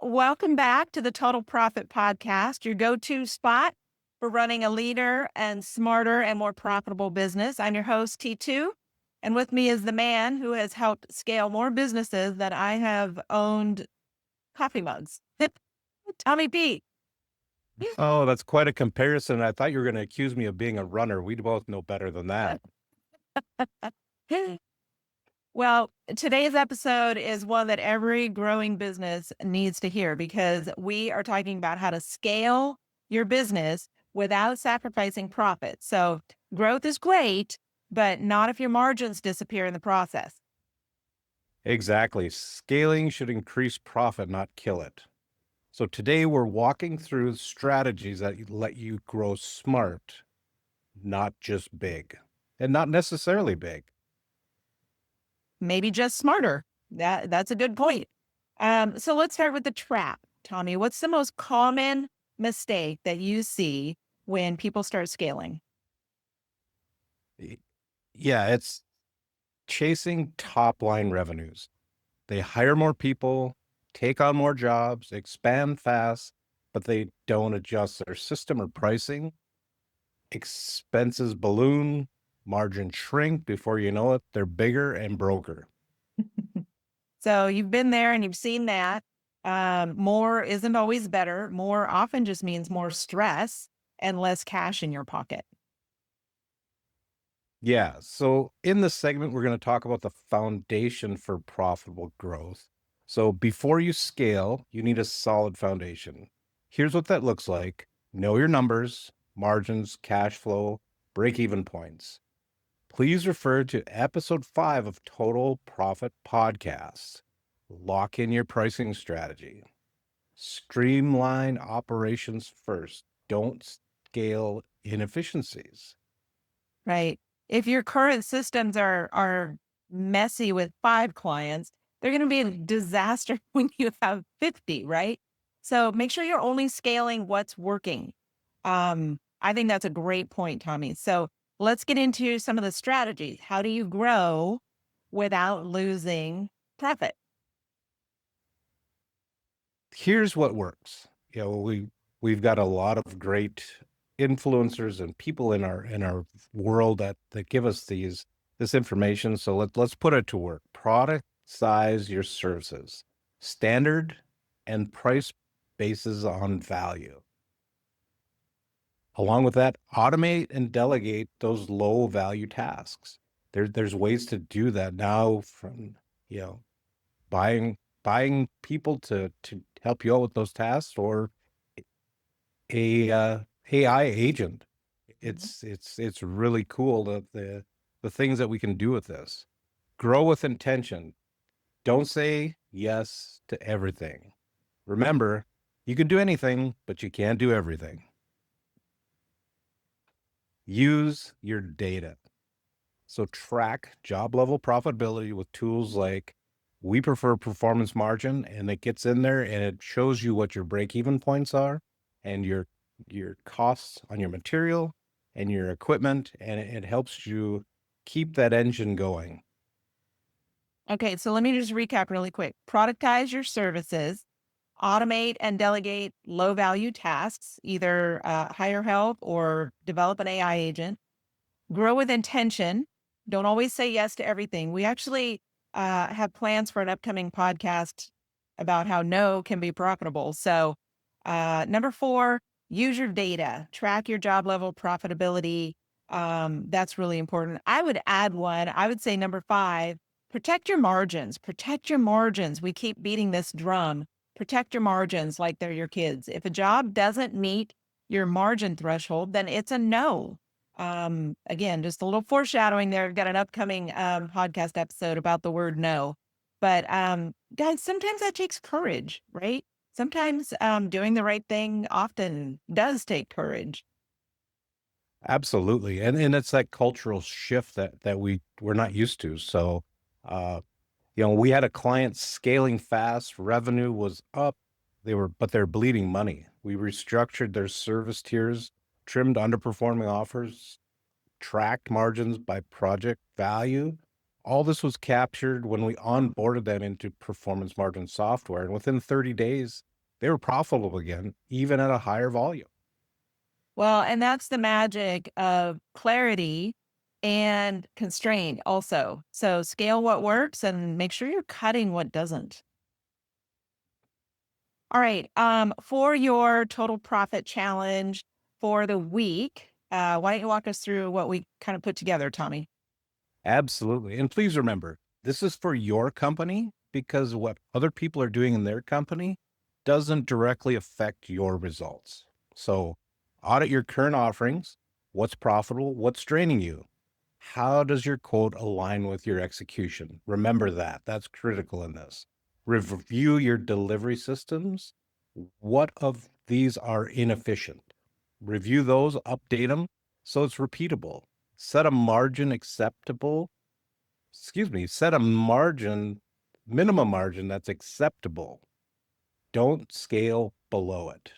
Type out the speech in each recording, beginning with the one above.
Welcome back to the Total Profit Podcast, your go-to spot for running a leaner and smarter and more profitable business. I'm your host, T2, and with me is the man who has helped scale more businesses than I have owned coffee mugs. Tommy P. Oh, that's quite a comparison. I thought you were going to accuse me of being a runner. We both know better than that. Well, today's episode is one that every growing business needs to hear because we are talking about how to scale your business without sacrificing profit. So growth is great, but not if your margins disappear in the process. Exactly. Scaling should increase profit, not kill it. So today we're walking through strategies that let you grow smart, not just big, and not necessarily big. Maybe just smarter. That's a good point. So let's start with the trap. Tommy, what's the most common mistake that you see when people start scaling? Y- Yeah, it's chasing top line revenues. They hire more people, take on more jobs, expand fast, but they don't adjust their system or pricing. Expenses balloon, margins shrink. Before you know it, they're bigger and broker. So you've been there and you've seen that. More isn't always better. More often just means more stress and less cash in your pocket. Yeah. So in this segment, we're going to talk about the foundation for profitable growth. So before you scale, you need a solid foundation. Here's what that looks like. Know your numbers, margins, cash flow, break even points. Please refer to episode 5 of Total Profit Podcast. Lock in your pricing strategy. Streamline operations first. Don't scale inefficiencies. Right. If your current systems are messy with 5 clients, they're going to be a disaster when you have 50, right? So make sure you're only scaling what's working. I think that's a great point, Tommy. So let's get into some of the strategies. How do you grow without losing profit? Here's what works. We've got a lot of great influencers and people in our world that give us this information. So let's put it to work. Product size your services. Standard and price bases on value. Along with that, automate and delegate those low value tasks. There's ways to do that now from, you know, buying people to help you out with those tasks or a AI agent. Mhm. It's really cool the things that we can do with this. Grow with intention. Don't say yes to everything. Remember, you can do anything, but you can't do everything. Use your data. So track job level profitability with tools like we prefer performance margin, and it gets in there and it shows you what your break even points are and your costs on your material and your equipment, and it helps you keep that engine going. Okay, so let me just recap really quick. Productize your services, automate and delegate low value tasks, either hire help or develop an AI agent. Grow with intention. Don't always say yes to everything. We actually have plans for an upcoming podcast about how no can be profitable. So, number 4, use your data, track your job level profitability. That's really important. I would add one. I would say number 5, protect your margins. Protect your margins. We keep beating this drum. Protect your margins like they're your kids. If a job doesn't meet your margin threshold, then it's a no. Again, just a little foreshadowing there. I've got an upcoming podcast episode about the word no. But guys, sometimes that takes courage, right? Sometimes doing the right thing often does take courage. Absolutely. And it's that cultural shift that we're not used to. So uh we had a client scaling fast, revenue was up. They're bleeding money. We restructured their service tiers, trimmed underperforming offers, tracked margins by project value. All this was captured when we onboarded them into performance margin software. And within 30 days, They were profitable again, even at a higher volume. Well, and that's the magic of clarity and constraint also. So scale what works and make sure you're cutting what doesn't. All right. For your total profit challenge for the week, why don't you walk us through what we kind of put together, Tommy? Absolutely. And please remember, this is for your company because what other people are doing in their company doesn't directly affect your results. So audit your current offerings. What's profitable? What's draining you? How does your quote align with your execution? Remember that. That's critical in this. Review your delivery systems. What of these are inefficient? Review those, update them so it's repeatable. Set a margin acceptable, set a minimum margin that's acceptable. Don't scale below it.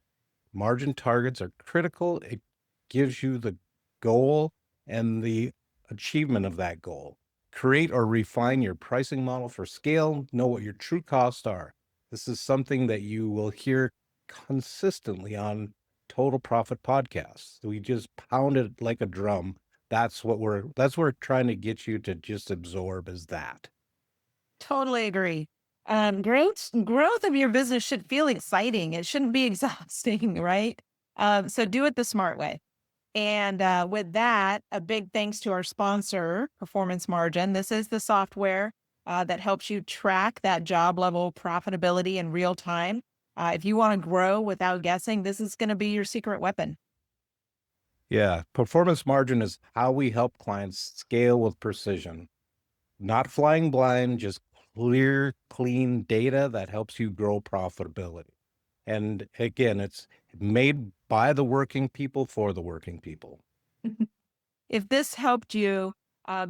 Margin targets are critical. It gives you the goal and the achievement of that goal. Create or refine your pricing model for scale. Know what your true costs are. This is something that you will hear consistently on Total Profit podcasts. We just pound it like a drum. That's what we're trying to get you to just absorb is that. Totally agree. Growth of your business should feel exciting. It shouldn't be exhausting, right? So do it the smart way. And with that, a big thanks to our sponsor, Performance Margin. This is the software that helps you track that job level profitability in real time. If you want to grow without guessing, this is going to be your secret weapon. Yeah, performance margin is how we help clients scale with precision. Not flying blind, just clear, clean data that helps you grow profitability. And again, it's made by the working people for the working people. If this helped you,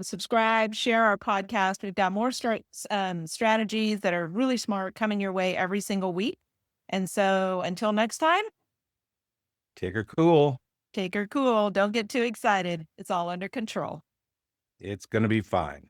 subscribe, share our podcast. We've got more strategies that are really smart coming your way every single week. And so until next time, Take her cool. take her cool. Don't get too excited. It's all under control. It's going to be fine.